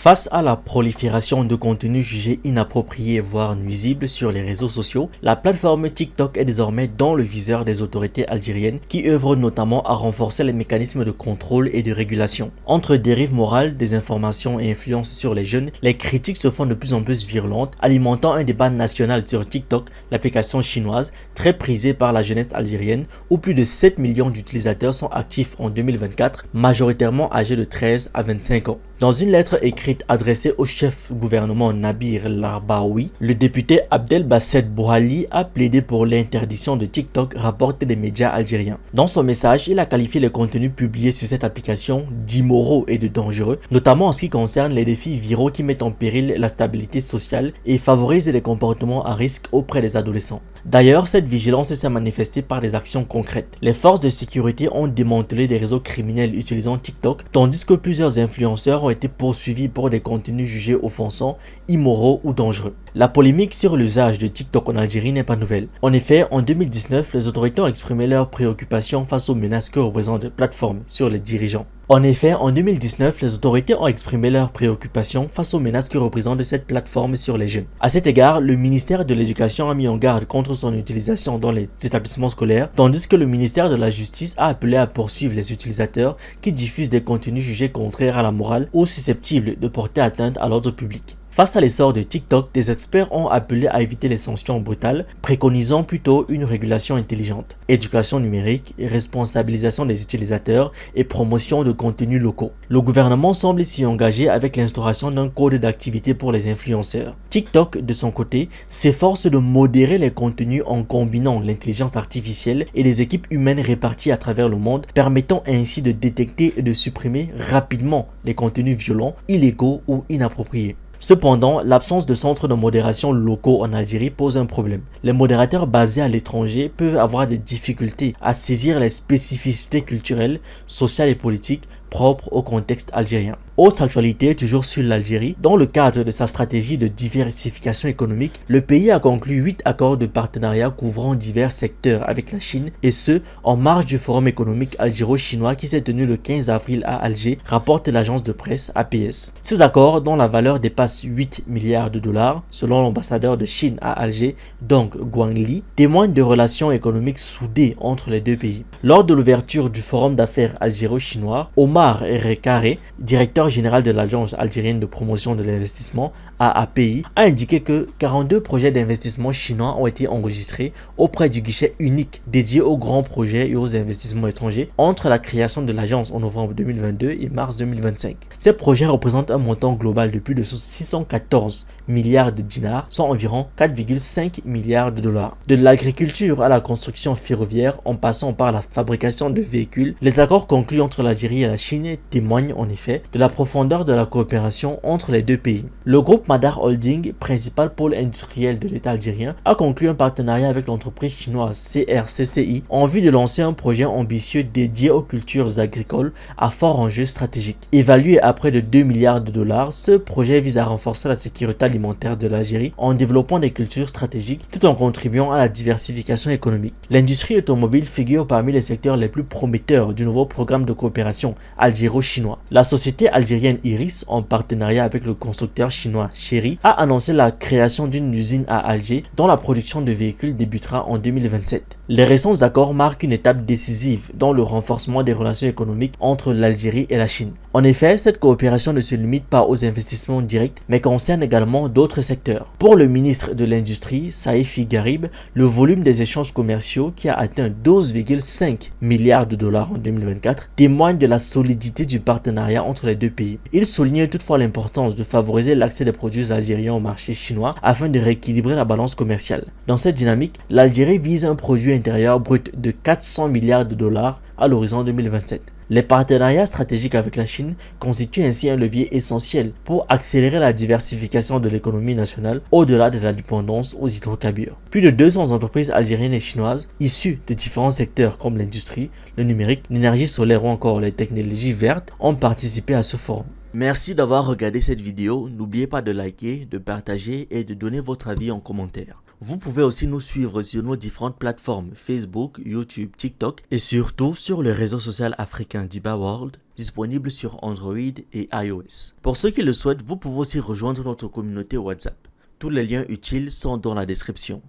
Face à la prolifération de contenus jugés inappropriés voire nuisibles sur les réseaux sociaux, la plateforme TikTok est désormais dans le viseur des autorités algériennes qui œuvrent notamment à renforcer les mécanismes de contrôle et de régulation. Entre dérives morales, désinformation et influence sur les jeunes, les critiques se font de plus en plus virulentes, alimentant un débat national sur TikTok, l'application chinoise très prisée par la jeunesse algérienne, où plus de 7 millions d'utilisateurs sont actifs en 2024, majoritairement âgés de 13 à 25 ans. Dans une lettre écrite adressée au chef gouvernement Nabir Larbaoui, le député Abdelbasset Bouhali a plaidé pour l'interdiction de TikTok, rapportent des médias algériens. Dans son message, il a qualifié les contenus publiés sur cette application d'immoraux et de dangereux, notamment en ce qui concerne les défis viraux qui mettent en péril la stabilité sociale et favorisent des comportements à risque auprès des adolescents. D'ailleurs, cette vigilance s'est manifestée par des actions concrètes. Les forces de sécurité ont démantelé des réseaux criminels utilisant TikTok, tandis que plusieurs influenceurs ont été poursuivis pour des contenus jugés offensants, immoraux ou dangereux. La polémique sur l'usage de TikTok en Algérie n'est pas nouvelle. En effet, en 2019, les autorités ont exprimé leurs préoccupations face aux menaces que représentent les plateformes sur les dirigeants. Cette plateforme sur les jeunes. À cet égard, le ministère de l'Éducation a mis en garde contre son utilisation dans les établissements scolaires, tandis que le ministère de la Justice a appelé à poursuivre les utilisateurs qui diffusent des contenus jugés contraires à la morale ou susceptibles de porter atteinte à l'ordre public. Face à l'essor de TikTok, des experts ont appelé à éviter les sanctions brutales, préconisant plutôt une régulation intelligente, éducation numérique, responsabilisation des utilisateurs et promotion de contenus locaux. Le gouvernement semble s'y engager avec l'instauration d'un code d'activité pour les influenceurs. TikTok, de son côté, s'efforce de modérer les contenus en combinant l'intelligence artificielle et des équipes humaines réparties à travers le monde, permettant ainsi de détecter et de supprimer rapidement les contenus violents, illégaux ou inappropriés. Cependant, l'absence de centres de modération locaux en Algérie pose un problème. Les modérateurs basés à l'étranger peuvent avoir des difficultés à saisir les spécificités culturelles, sociales et politiques propres au contexte algérien. Autre actualité, toujours sur l'Algérie, dans le cadre de sa stratégie de diversification économique, le pays a conclu 8 accords de partenariat couvrant divers secteurs avec la Chine, et ce, en marge du forum économique algéro-chinois qui s'est tenu le 15 avril à Alger, rapporte l'agence de presse APS. Ces accords, dont la valeur dépasse 8 milliards de dollars, selon l'ambassadeur de Chine à Alger, Dong Guangli, témoignent de relations économiques soudées entre les deux pays. Lors de l'ouverture du forum d'affaires algéro-chinois, Omar Rekare, directeur général de l'agence algérienne de promotion de l'investissement AAPI, a indiqué que 42 projets d'investissement chinois ont été enregistrés auprès du guichet unique dédié aux grands projets et aux investissements étrangers entre la création de l'agence en novembre 2022 et mars 2025. Ces projets représentent un montant global de plus de 614 milliards de dinars, soit environ 4,5 milliards de dollars. De l'agriculture à la construction ferroviaire en passant par la fabrication de véhicules, les accords conclus entre l'Algérie et la Chine témoignent en effet de la profondeur de la coopération entre les deux pays. Le groupe Madar Holding, principal pôle industriel de l'État algérien, a conclu un partenariat avec l'entreprise chinoise CRCCI en vue de lancer un projet ambitieux dédié aux cultures agricoles à fort enjeu stratégique. Évalué à près de 2 milliards de dollars, ce projet vise à renforcer la sécurité alimentaire de l'Algérie en développant des cultures stratégiques tout en contribuant à la diversification économique. L'industrie automobile figure parmi les secteurs les plus prometteurs du nouveau programme de coopération algéro-chinois. La société algérienne Iris, en partenariat avec le constructeur chinois Chery, a annoncé la création d'une usine à Alger dont la production de véhicules débutera en 2027. Les récents accords marquent une étape décisive dans le renforcement des relations économiques entre l'Algérie et la Chine. En effet, cette coopération ne se limite pas aux investissements directs, mais concerne également d'autres secteurs. Pour le ministre de l'Industrie, Saïfi Garib, le volume des échanges commerciaux, qui a atteint 12,5 milliards de dollars en 2024, témoigne de la solidité du partenariat entre les deux pays. Il souligne toutefois l'importance de favoriser l'accès des produits algériens au marché chinois afin de rééquilibrer la balance commerciale. Dans cette dynamique, l'Algérie vise un produit intérieur brut de 400 milliards de dollars à l'horizon 2027. Les partenariats stratégiques avec la Chine constituent ainsi un levier essentiel pour accélérer la diversification de l'économie nationale au-delà de la dépendance aux hydrocarbures. Plus de 200 entreprises algériennes et chinoises issues de différents secteurs comme l'industrie, le numérique, l'énergie solaire ou encore les technologies vertes ont participé à ce forum. Merci d'avoir regardé cette vidéo. N'oubliez pas de liker, de partager et de donner votre avis en commentaire. Vous pouvez aussi nous suivre sur nos différentes plateformes Facebook, YouTube, TikTok et surtout sur le réseau social africain d'Iba World, disponible sur Android et iOS. Pour ceux qui le souhaitent, vous pouvez aussi rejoindre notre communauté WhatsApp. Tous les liens utiles sont dans la description.